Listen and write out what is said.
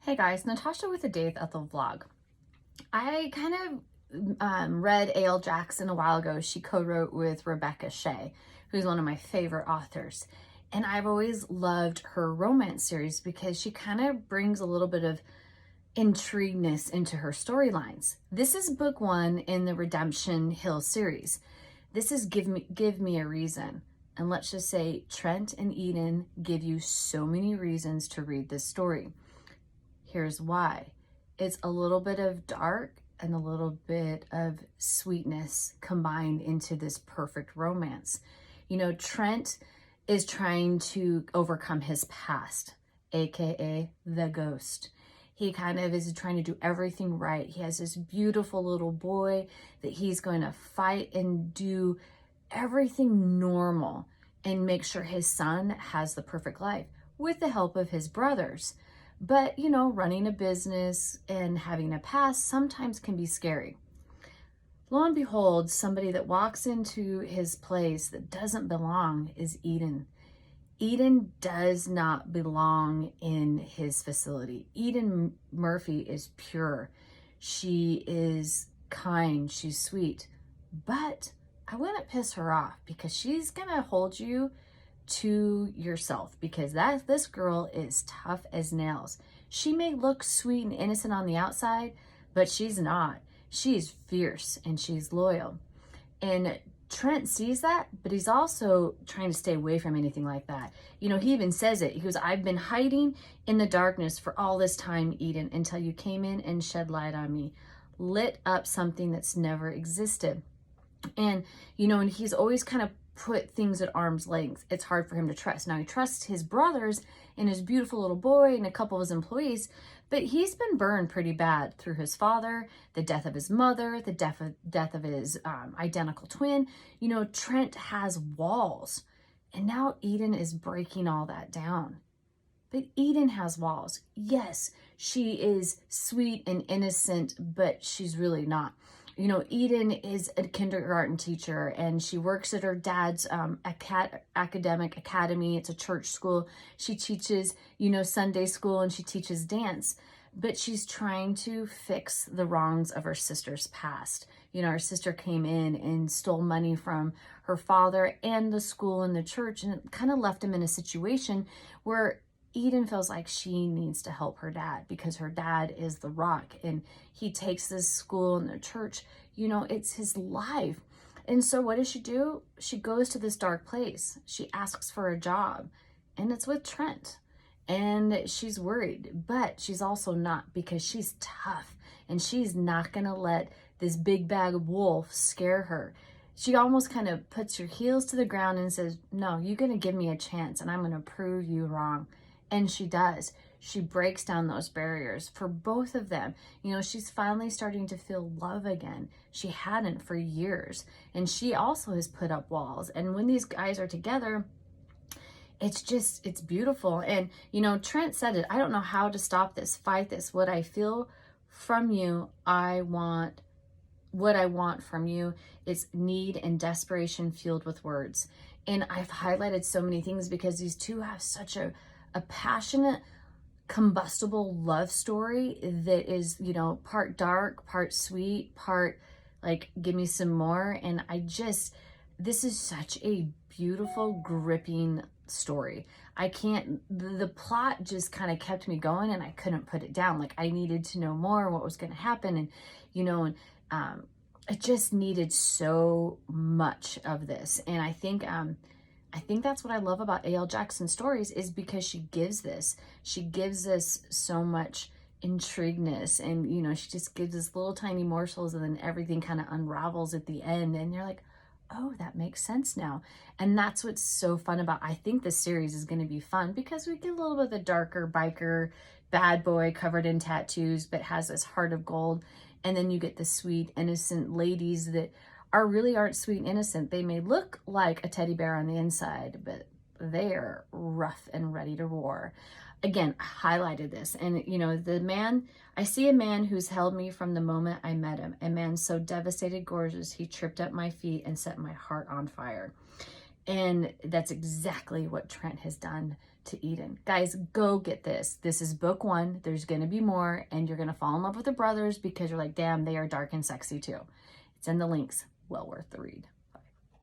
Hey guys, Natasha with the Day with Ethel vlog. I kind of read A.L. Jackson a while ago. She co-wrote with Rebecca Shea, who's one of my favorite authors. And I've always loved her romance series because she kind of brings a little bit of intrigueness into her storylines. This is book one in the Redemption Hill series. This is Give Me a Reason. And let's just say Trent and Eden give you so many reasons to read this story. Here's why. It's a little bit of dark and a little bit of sweetness combined into this perfect romance. You know, Trent is trying to overcome his past, aka the ghost. He kind of is trying to do everything right. He has this beautiful little boy that he's going to fight and do everything normal and make sure his son has the perfect life with the help of his brothers. But, you know, running a business and having a past sometimes can be scary. Lo and behold, somebody that walks into his place that doesn't belong is Eden. Eden does not belong in his facility. Eden Murphy is pure. She is kind. She's sweet. But I wouldn't piss her off because she's going to hold you to yourself, because this girl is tough as nails. She may look sweet and innocent on the outside, but she's not. She's fierce and she's loyal. And Trent sees that, but he's also trying to stay away from anything like that. You know, he even says it. He goes, I've been hiding in the darkness for all this time, Eden, until you came in and shed light on me, lit up something that's never existed. And, you know, and he's always kind of put things at arm's length. It's hard for him to trust. Now he trusts his brothers and his beautiful little boy and a couple of his employees, but he's been burned pretty bad through his father, the death of his mother, the death of his identical twin. You know, Trent has walls, and now Eden is breaking all that down. But Eden has walls. Yes, she is sweet and innocent, but she's really not. You know, Eden is a kindergarten teacher and she works at her dad's academic academy. It's a church school. She teaches, you know, Sunday school, and she teaches dance. But she's trying to fix the wrongs of her sister's past. You know, her sister came in and stole money from her father and the school and the church, and it kind of left him in a situation where Eden feels like she needs to help her dad because her dad is the rock and he takes this school and the church, you know, it's his life. And so what does she do? She goes to this dark place. She asks for a job, and it's with Trent. And she's worried, but she's also not, because she's tough and she's not going to let this big bag of wolf scare her. She almost kind of puts her heels to the ground and says, no, you're going to give me a chance and I'm going to prove you wrong. And she does. She breaks down those barriers for both of them. You know, she's finally starting to feel love again. She hadn't for years. And she also has put up walls. And when these guys are together, it's beautiful. And, you know, Trent said it, I don't know how to stop this, fight this. What I feel from you, what I want from you is need and desperation fueled with words. And I've highlighted so many things because these two have such a passionate, combustible love story that is, you know, part dark, part sweet, part like, give me some more. And this is such a beautiful, gripping story. The plot just kind of kept me going and I couldn't put it down. Like, I needed to know more, what was going to happen. And, you know, and it just needed so much of this. And I think that's what I love about A.L. Jackson stories, is because she gives us so much intrigueness, and, you know, she just gives us little tiny morsels, and then everything kind of unravels at the end, and you're like, oh, that makes sense now. And that's what's so fun about, I think this series is going to be fun because we get a little bit of the darker biker bad boy covered in tattoos, but has this heart of gold. And then you get the sweet, innocent ladies that aren't sweet and innocent. They may look like a teddy bear on the inside, but they're rough and ready to roar. Again, I highlighted this. And, you know, I see a man who's held me from the moment I met him. A man so devastated, gorgeous, he tripped at my feet and set my heart on fire. And that's exactly what Trent has done to Eden. Guys, go get this. This is book 1. There's going to be more, and you're going to fall in love with the brothers because you're like, damn, they are dark and sexy too. It's in the links. Well worth the read.